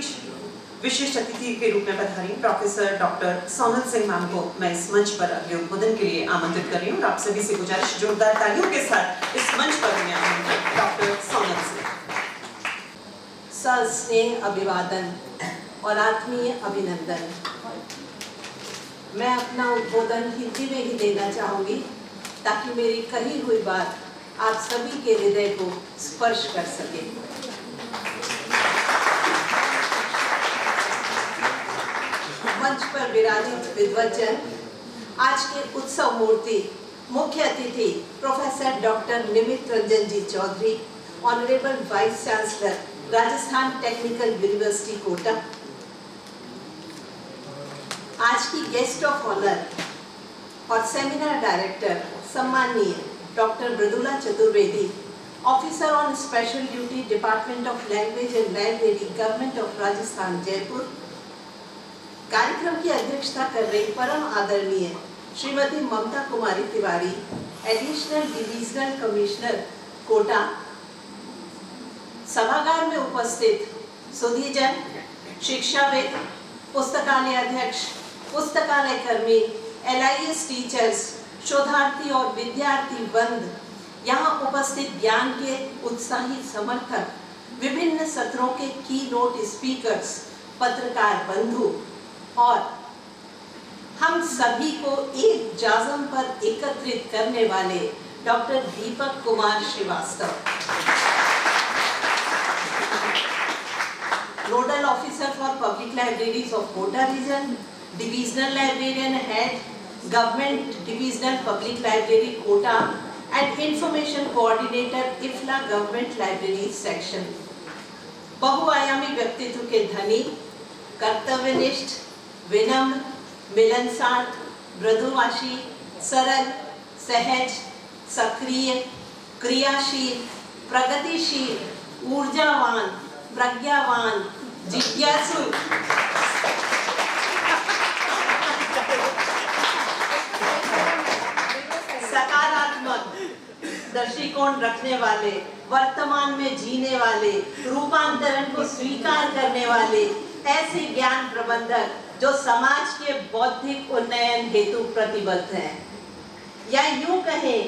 बीच विशिष्ट अतिथि के रूप में पधारी professor doctor Sonal Singh ma'am को मैं इस मंच पर अगले उद्बोधन के लिए आमंत्रित कर रही हूँ और आप सभी से गुजारिश जोरदार तालियों के साथ इस मंच पर मैं आमंत्रित डॉक्टर सोनल सिंह। सस्नेह अभिवादन और आत्मीय अभिनंदन। मैं अपना उद्बोधन हिंदी में ही देना चाहूँगी ताकि मेरी कही हुई बात आप सभी के हृदय को स्पर्श कर सके। मंच पर विराजित विद्वज्जन, आज के उत्सव मूर्ति मुख्य अतिथि professor doctor Nimit Ranjan ji Chaudhary, honourable vice chancellor Rajasthan technical university Kota, आज की गेस्ट ऑफ ऑनर और सेमिनार डायरेक्टर सम्माननीय doctor Mridula Chaturvedi, officer on special duty department of language and library government of Rajasthan Jaipur, कार्यक्रम की अध्यक्षता कर रही परम आदरणीय Shrimati Mamta Kumari Tiwari, additional divisional commissioner Kota, सभागार में उपस्थित सुधीजन, शिक्षाविद, पुस्तकालय अध्यक्ष, पुस्तकालय कर्मी, LIS टीचर्स, शोधार्थी और विद्यार्थी वृंद, यहाँ उपस्थित ज्ञान के उत्साही समर्थक, विभिन्न सत्रों के कीनोट स्पीकर्स, पत्रकार बंधु और हम सभी को एक जाज़म पर एकत्रित करने वाले doctor Deepak Kumar Srivastava, nodal officer for public libraries of Kota region, divisional librarian head, government divisional public library Kota and information coordinator IFLA government library section, बहुआयामी व्यक्तित्व के धनी, कर्तव्यनिष्ठ, विनम्र, मिलनसार, मृदुभाषी, सरल, सहज, सक्रिय, क्रियाशील, प्रगतिशील, ऊर्जावान, प्रज्ञावान, जिज्ञासु, सकारात्मक दृष्टिकोण रखने वाले, वर्तमान में जीने वाले, रूपांतरण को स्वीकार करने वाले ऐसे ज्ञान प्रबंधक जो समाज के बौद्धिक उन्नयन हेतु प्रतिबद्ध हैं, या यूं कहें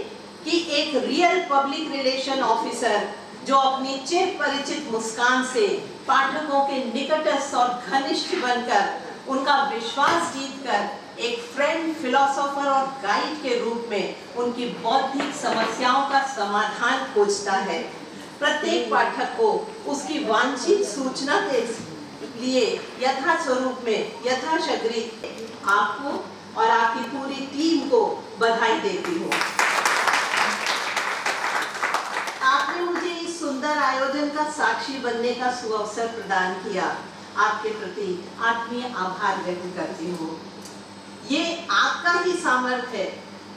कि एक रियल पब्लिक रिलेशन ऑफिसर जो अपनी चिर परिचित मुस्कान से पाठकों के निकटस्थ और घनिष्ठ बनकर उनका विश्वास जीतकर एक फ्रेंड, फिलोसोफर और गाइड के रूप में उनकी बौद्धिक समस्याओं का समाधान खोजता है। प्रत्येक पाठक को उसकी वांछित सूचना के लिए यथा स्वरूप में यथाशीघ्र आपको और आपकी पूरी टीम को बधाई देती हूँ। आपने मुझे इस सुंदर आयोजन का साक्षी बनने का सुअवसर प्रदान किया, आपके प्रति आत्मीय आभार व्यक्त करती हूँ। ये आपका ही सामर्थ्य है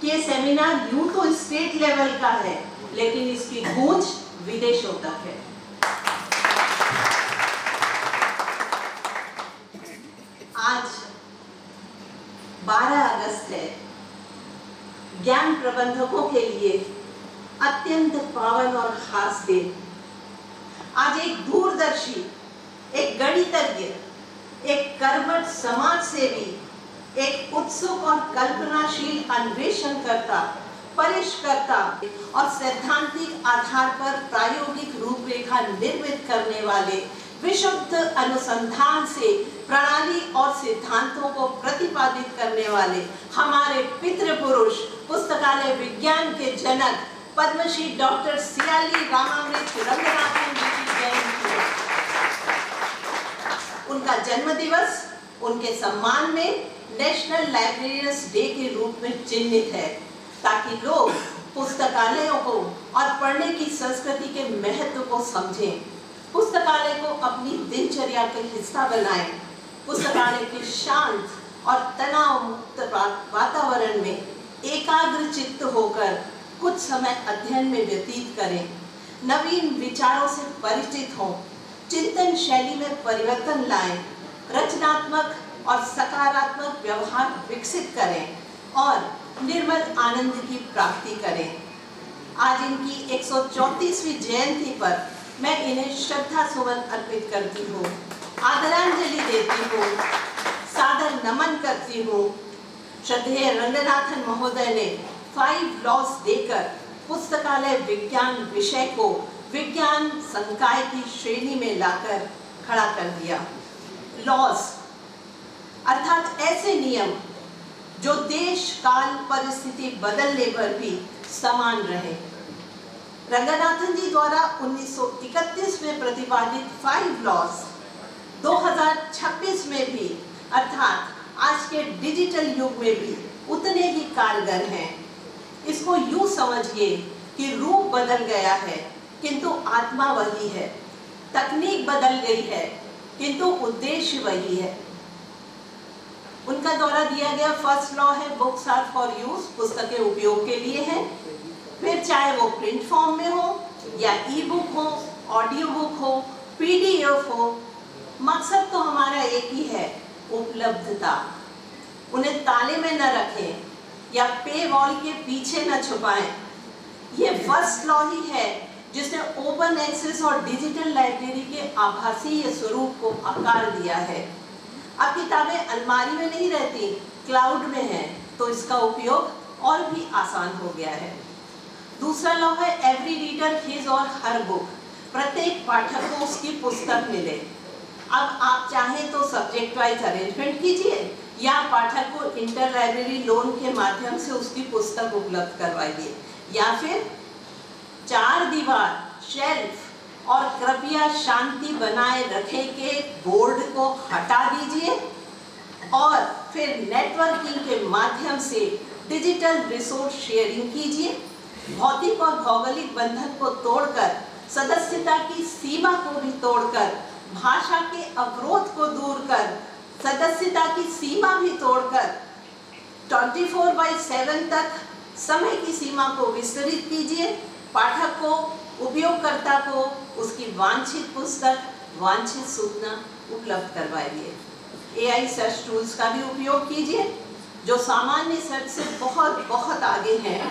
कि ये सेमिनार यूं तो स्टेट लेवल का है, लेकिन इसकी गूंज विदेशों तक है। आज 12 अगस्त है, ज्ञान प्रबंधकों के लिए अत्यंत पावन और खास दिन। आज एक दूरदर्शी, एक गणितज्ञ, एक कर्मठ समाज सेवी, एक उत्सुक और कल्पनाशील अन्वेषणकर्ता, परिष्कर्ता और सैद्धांतिक आधार पर प्रायोगिक रूपरेखा निर्मित करने वाले, विशुद्ध अनुसंधान से प्रणाली और सिद्धांतों को प्रतिपादित करने वाले हमारे पितृपुरुष, पुस्तकालय विज्ञान के जनक पद्मश्री डॉक्टर सियाली रामामृत रंगनाथन जी की जयंती। उनका जन्म दिवस उनके सम्मान में नेशनल लाइब्रेरियंस डे के रूप में चिन्हित है, ताकि लोग पुस्तकालयों को और पढ़ने की संस्कृति के महत्व को समझें, पुस्तकालय को अपनी दिनचर्या का हिस्सा बनाएं, पुस्तकालय के शांत और तनाव मुक्त वातावरण में एकाग्र चित्त होकर कुछ समय अध्ययन में व्यतीत करें, नवीन विचारों से परिचित हों, चिंतन शैली में परिवर्तन लाएं, रचनात्मक और सकारात्मक व्यवहार विकसित करें और निर्मल आनंद की प्राप्ति करें। आज इनकी 134वीं जयंती पर मैं इन्हें श्रद्धा सुमन अर्पित करती हूँ। आदरांजलि देती हूँ, सादर नमन करती हूँ। श्रद्धेय रंगनाथन महोदय ने 5 लॉज देकर पुस्तकालय विज्ञान विषय को विज्ञान संकाय की श्रेणी में लाकर खड़ा कर दिया। लॉज अर्थात ऐसे नियम जो देश काल परिस्थिति बदलने पर भी समान रहे। रंगनाथन जी द्वारा 1931 में प्रतिपादित 5 लॉज 2026 में भी अर्थात आज के डिजिटल युग में भी उतने ही कारगर हैं। इसको यूं समझिए कि रूप बदल गया है किंतु आत्मा वही है, तकनीक बदल गई है किंतु उद्देश्य वही है। उनका द्वारा दिया गया फर्स्ट लॉ है बुक्स आर फॉर यूज, पुस्तकें उपयोग के लिए हैं। फिर चाहे वो प्रिंट फॉर्म में हो या ई बुक हो, ऑडियो बुक हो, पीडीएफ हो, मकसद तो हमारा एक ही है, उपलब्धता। उन्हें ताले में न रखें या पे वॉल के पीछे न छुपाएं। ये फर्स्ट लॉ ही है जिसने ओपन एक्सेस और डिजिटल लाइब्रेरी के आभासी स्वरूप को आकार दिया है। अब किताबें अलमारी में नहीं रहती, क्लाउड में है, तो इसका उपयोग और भी आसान हो गया है। दूसरा लॉ है एवरी रीडर हिज और हर बुक, प्रत्येक पाठक को उसकी पुस्तक मिले। अब आप चाहें तो सब्जेक्ट वाइज अरेंजमेंट कीजिए या पाठक को इंटर लाइब्रेरी लोन के माध्यम से उसकी पुस्तक उपलब्ध करवाइए, या फिर 4 दीवार, शेल्फ और कृपया शांति बनाए रखे के बोर्ड को हटा दीजिए और फिर नेटवर्किंग के माध्यम से डिजिटल रिसोर्स शेयरिंग कीजिए। भौतिक और भौगोलिक बंधन को तोड़कर, सदस्यता की सीमा को भी तोड़कर, भाषा के अवरोध को दूर कर, सदस्यता की सीमा भी तोड़कर 24/7 तक समय की सीमा को विस्तृत कीजिए। पाठक को, उपयोगकर्ता को उसकी वांछित पुस्तक, वांछित सूचना उपलब्ध करवाइए। AI सर्च टूल्स का भी उपयोग कीजिए जो सामान्य सर्च से बहुत आगे हैं।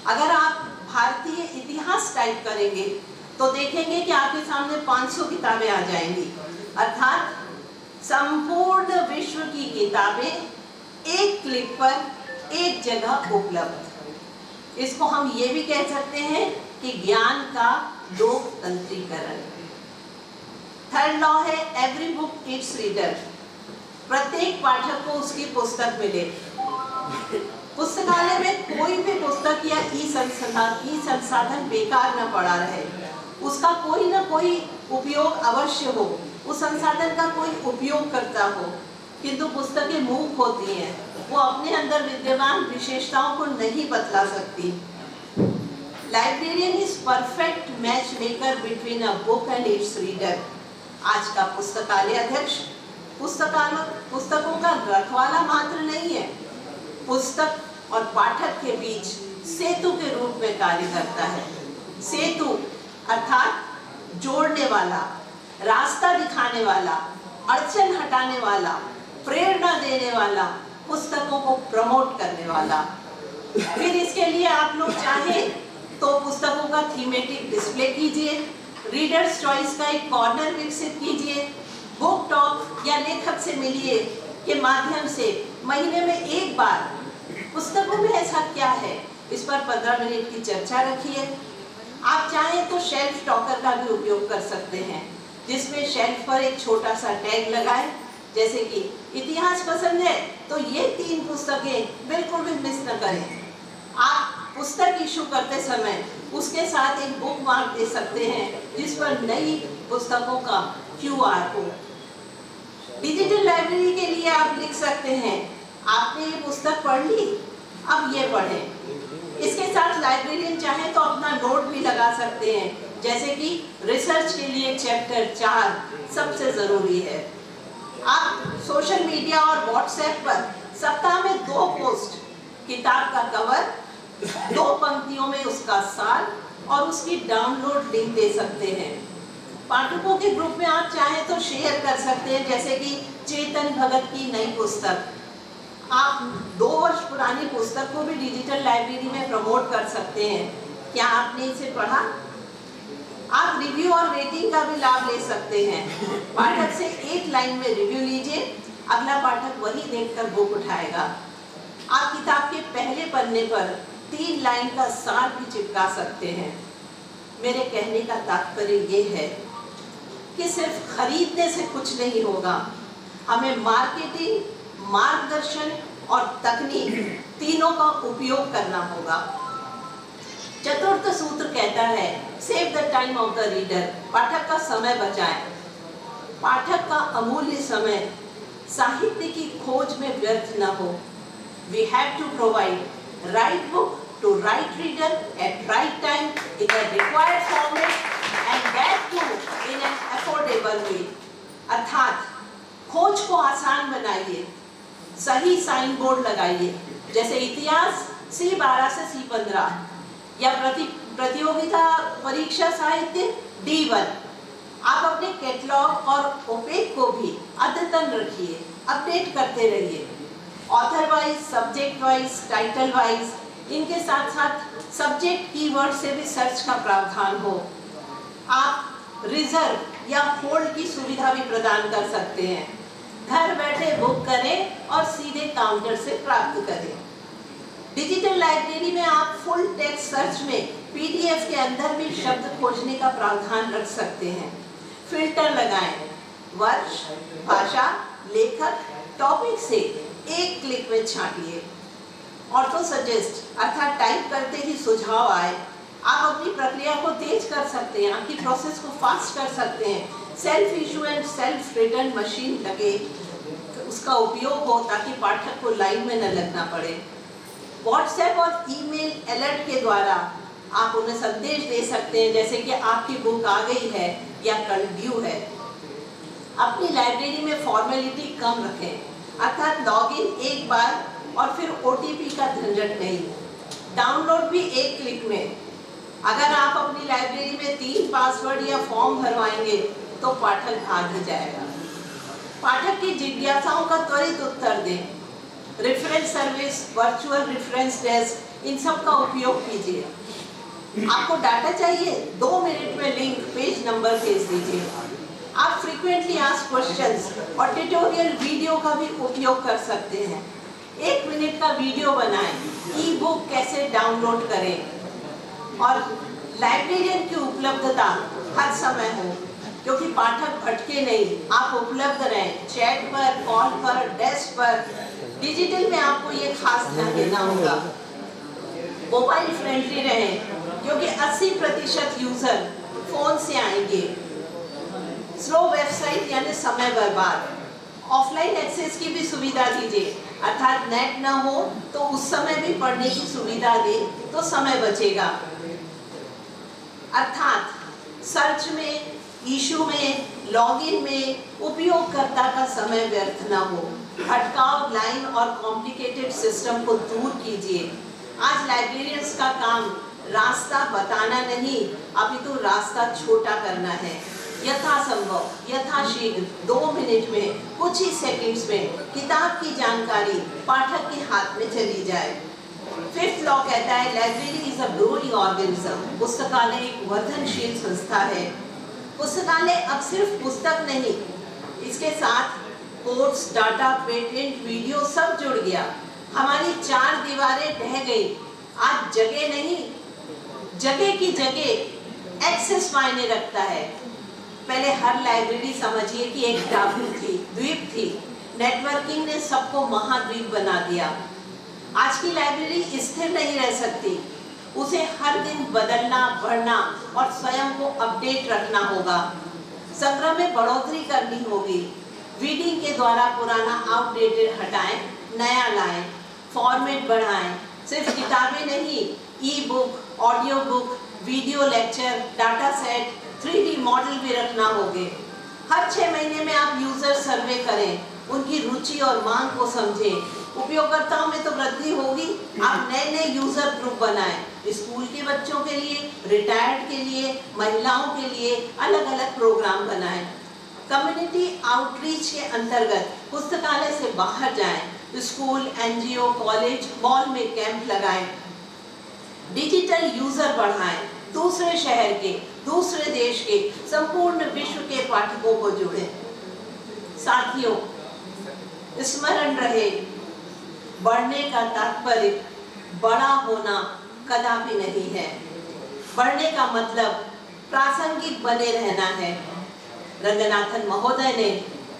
अगर आप भारतीय इतिहास टाइप करेंगे तो देखेंगे कि आपके सामने 500 किताबें आ जाएंगी, अर्थात संपूर्ण विश्व की किताबें एक क्लिक पर एक जगह उपलब्ध। इसको हम ये भी कह सकते हैं कि ज्ञान का लोकतंत्रीकरण। थर्ड लॉ है एवरी बुक इट्स रीडर, प्रत्येक पाठक को उसकी पुस्तक मिले। पुस्तकालय में कोई भी पुस्तक या ई संसाधन बेकार न पड़ा रहे, उसका कोई ना कोई उपयोग अवश्य हो, उस संसाधन का कोई उपयोग करता हो। किंतु पुस्तकें मूक होती हैं, वो अपने अंदर विद्यमान विशेषताओं को नहीं बतला सकती। Librarian is perfect match maker between a book and it's reader. आज का पुस्तकालय अध्यक्ष पुस्तकों का रखवाला मात्र नहीं है, पुस्तक और पाठक के बीच सेतु के रूप में कार्य करता है। सेतु अर्थात जोड़ने वाला, रास्ता दिखाने वाला, अड़चन हटाने वाला, प्रेरणा देने वाला, पुस्तकों को प्रमोट करने वाला। फिर इसके लिए आप लोग चाहें तो पुस्तकों का थीमेटिक डिस्प्ले कीजिए, रीडर्स चॉइस का एक कॉर्नर विकसित कीजिए, बुक टॉक या लेखक से मिलिए के माध्यम से महीने में एक बार पुस्तकों में ऐसा क्या है इस पर 15 मिनट की चर्चा रखिए। आप चाहें तो शेल्फ टॉकर का भी उपयोग कर सकते हैं, जिसमें शेल्फ पर एक छोटा सा टैग लगाएं, जैसे कि इतिहास पसंद है तो ये 3 पुस्तकें बिल्कुल भी मिस न करें। आप पुस्तक इशू करते समय उसके साथ एक बुक मार्क दे सकते हैं जिस पर नई पुस्तकों का QR हो। डिजिटल लाइब्रेरी के लिए आप लिख सकते हैं, आपने ये पुस्तक पढ़ ली, अब ये पढ़ें। इसके साथ लाइब्रेरियन चाहे तो अपना नोट भी लगा सकते हैं, जैसे कि रिसर्च के लिए चैप्टर 4 सबसे ज़रूरी है। आप सोशल मीडिया और व्हाट्सएप पर सप्ताह में 2 पोस्ट, किताब का कवर, 2 पंक्तियों में उसका सार और उसकी डाउनलोड लिंक दे सकते हैं। पाठकों के ग्रुप में आप चाहें तो शेयर कर सकते हैं, जैसे कि चेतन भगत की नई पुस्तक। आप 2 वर्ष पुरानी पुस्तक को भी डिजिटल लाइब्रेरी में प्रमोट कर सकते हैं। क्या आपने इसे पढ़ा? आप रिव्यू और रेटिंग का भी लाभ ले सकते हैं। पाठक से एक लाइन में रिव्यू लीजिए, अगला पाठक वही देखकर बुक उठाएगा। आप किताब के पहले पन्ने पर 3 लाइन का सार भी चिपका सकते हैं। मेरे कहने का तात्पर्य ये है कि सिर्फ खरीदने से कुछ नहीं होगा, हमें मार्केटिंग, मार्गदर्शन और तकनीक तीनों का उपयोग करना होगा। चतुर्थ सूत्र कहता है save the time of the reader, पाठक का समय बचाएं। पाठक का अमूल्य समय साहित्य की खोज में व्यर्थ न हो। We have to provide right book to right reader at right time in the required format and that too in an affordable way। अर्थात खोज को आसान बनाइए, सही साइन बोर्ड लगाइए, जैसे इतिहास C12 से C15 या प्रतियोगिता परीक्षा साहित्य D1। आप अपने कैटलॉग और ओपेक को भी अद्यतन रखिए, अपडेट करते रहिए। Author wise, subject wise, title wise, इनके साथ साथ सब्जेक्ट कीवर्ड से भी सर्च का प्रावधान हो। आप रिजर्व या होल्ड की सुविधा भी प्रदान कर सकते हैं। घर बैठे बुक करें और सीधे काउंटर से प्राप्त करें। डिजिटल लाइब्रेरी में आप फुल टेक्स्ट सर्च में पीडीएफ के अंदर भी शब्द खोजने का प्रावधान रख सकते हैं। फिल्टर लगाएं, वर्ष, भाषा, लेखक, टॉपिक से एक क्लिक में छांटिए। ऑटो सजेस्ट अर्थात टाइप करते ही सुझाव आए, आप अपनी प्रक्रिया को तेज कर सकते हैं, आपकी प्रोसेस को फास्ट कर सकते हैं। Self issue and self return machine लगे, उसका उपयोग हो ताकि पाठक को लाइन में न लगना पड़े। व्हाट्सएप और ईमेल अलर्ट के द्वारा आप उन्हें संदेश दे सकते हैं, जैसे कि आपकी बुक आ गई है या कल ड्यू है। अपनी लाइब्रेरी में फॉर्मेलिटी कम रखें, अर्थात लॉगिन एक बार और फिर ओटीपी का झंझट नहीं। डाउनलोड भी एक क्लिक में। अगर आप अपनी लाइब्रेरी में 3 पासवर्ड या फॉर्म भरवाएंगे तो पाठक भाग ही जाएगा। पाठक की जिज्ञासाओं का त्वरित उत्तर दें। Reference service, virtual reference desk, इन सब का उपयोग कीजिए। आपको डाटा चाहिए, 2 मिनट में लिंक, पेज नंबर भेज दीजिए। आप फ्रीक्वेंटली आस्क्ड क्वेश्चंस और ट्यूटोरियल वीडियो का भी उपयोग कर सकते हैं। 1 मिनट का वीडियो बनाएं, ई बुक कैसे डाउनलोड करें और लाइब्रेरियन की उपलब्धता हर समय हो, क्योंकि पाठक भटके नहीं, आप उपलब्ध रहें चैट पर, कॉल पर, डेस्क पर। डिजिटल में आपको ये खास ध्यान देना होगा। मोबाइल फ्रेंडली रहें, क्योंकि 80% यूजर फोन से आएंगे। स्लो वेबसाइट यानी समय बर्बाद। ऑफलाइन एक्सेस की भी सुविधा दीजिए, अर्थात नेट ना हो तो उस समय भी पढ़ने की सुविधा दे तो समय बचेगा। अर्थात सर्च में, इशू में, लॉगिन में उपयोगकर्ता का समय व्यर्थ ना हो। अटकाव, लाइन और कॉम्प्लिकेटेड सिस्टम को दूर कीजिए। आज लाइब्रेरियंस का काम रास्ता बताना नहीं, अपितु रास्ता छोटा करना है। यथासंभव, यथाशीघ्र 2 मिनट में, कुछ ही सेकंड्स में किताब की जानकारी पाठक के हाथ में चली जाए। 5th लॉ कहता है library is a growing organism. पुस्तकालय एक वर्धनशील संस्था है। पुस्तकालय अब सिर्फ पुस्तक नहीं, इसके साथ कोर्स, डाटा, पेटेंट, वीडियो सब जुड़ गया। हमारी 4 दीवारें ढह गई। आज जगह नहीं, जगह की जगह एक्सेस मायने रखता है। पहले हर लाइब्रेरी समझिए कि एक टापू थी, द्वीप थी। नेटवर्किंग ने सबको महाद्वीप बना दिया। आज की लाइब्रेरी स्थिर नहीं रह सकती, उसे हर दिन बदलना, बढ़ना और स्वयं को अपडेट रखना होगा। संग्रह में बढ़ोतरी करनी होगी। रीडिंग के द्वारा पुराना आउटडेटेड हटाएं, नया लाएं, फॉर्मेट बढ़ाएं। सिर्फ किताबें नहीं, ई book, audio book, video lecture, data set, 3D model भी रखना होगे। हर 6 महीने में आप यूजर सर्वे करें, उनकी रुचि और मांग को समझें। उपयोगकर्ताओं में तो वृद्धि होगी, आप नए नए यूजर ग्रुप बनाएं। स्कूल के बच्चों के लिए, रिटायर्ड के लिए, महिलाओं के लिए अलग अलग प्रोग्राम बनाएं। कम्युनिटी आउटरीच के अंतर्गत पुस्तकालय से बाहर जाएं। स्कूल, एनजीओ, कॉलेज, मॉल में कैंप लगाएं। डिजिटल यूजर बढ़ाएं। दूसरे शहर के, दूसरे देश के, संपूर्ण विश्व के पाठकों को जोड़े। साथियों, स्मरण रहे, बढ़ने का तात्पर्य बड़ा होना कदापि नहीं है। बढ़ने का मतलब प्रासंगिक बने रहना है। रंगनाथन महोदय ने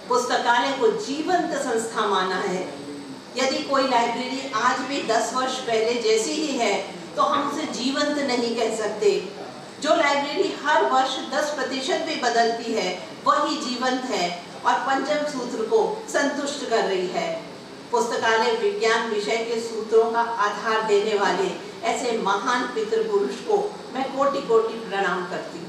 पुस्तकालय को जीवंत संस्था माना है। यदि कोई लाइब्रेरी आज भी 10 वर्ष पहले जैसी ही है तो हम उसे जीवंत नहीं कह सकते। जो लाइब्रेरी हर वर्ष 10% भी बदलती है वही जीवंत है और पंचम सूत्र को संतुष्ट कर रही है। पुस्तकालय विज्ञान विषय के सूत्रों का आधार देने वाले ऐसे महान पितृपुरुष को मैं कोटि कोटि प्रणाम करती हूँ।